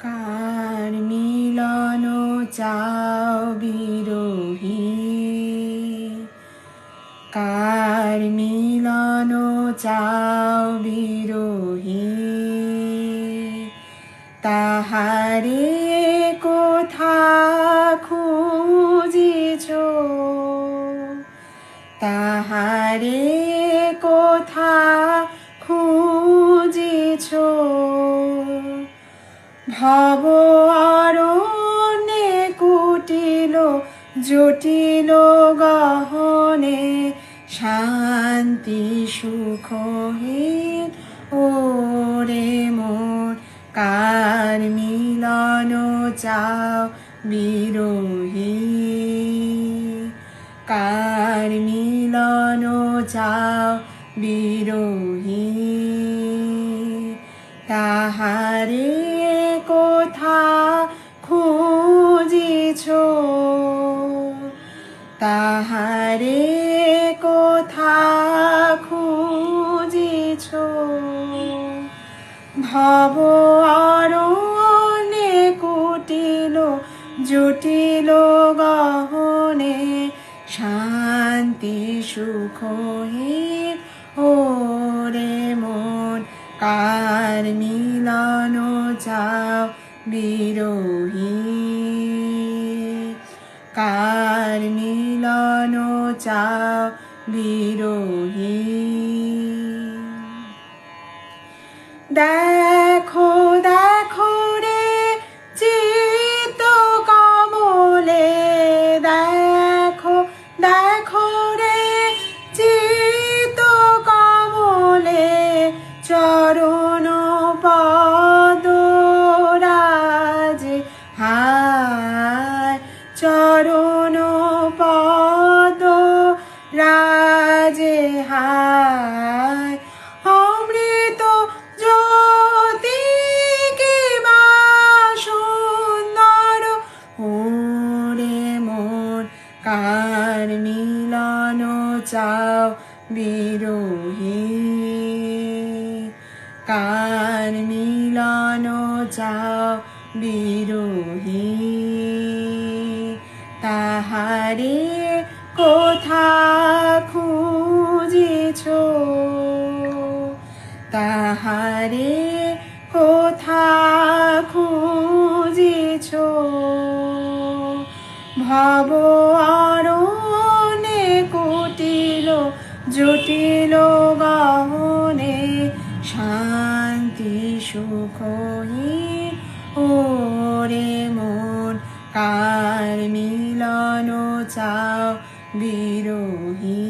কার মিলন চাও বিরোহী, কার মিলন চাও বিরোহী, তাহারে কোথা খুঁজিছ, তাহারে কোথা খুঁজিছ, ভব অরণ্যে কুটিল জটিল গহনে, শান্তি সুখহীন ওরে মন, কার মিলন চাও বিরোহী, কার মিলন চাও বিরোহী, তাহারে কোথা খুঁজিছ, তাহারে কোথা খুঁজিছ, ভব অরণ্যে কুটিল জটিল গহনে, শান্তি সুখহীন ওরে মন, কার মিলন চাও বিরোহী, কার মিলন চাও বিরোহী। দেখো দেখো রে চিত্ত কমলে, দেখো দেখো রে চিত্ত কমলে, চরণ পদ রাজে হায়, চরণ পদ রাজে হায়, অমৃত জ্যোতি কিবা সুন্দর ওরে মন, কার মিলন চাও বিরোহী, কার মিলন চাও বিরোহী, তাহারে কোথা খুঁজিছ, তাহারে কোথা খুঁজিছ, ভব অরণ্যে কুটিল জটিল গহনে, শান্তি সুখহীন ওরে মন, কার মিলন চাও বিরোহী।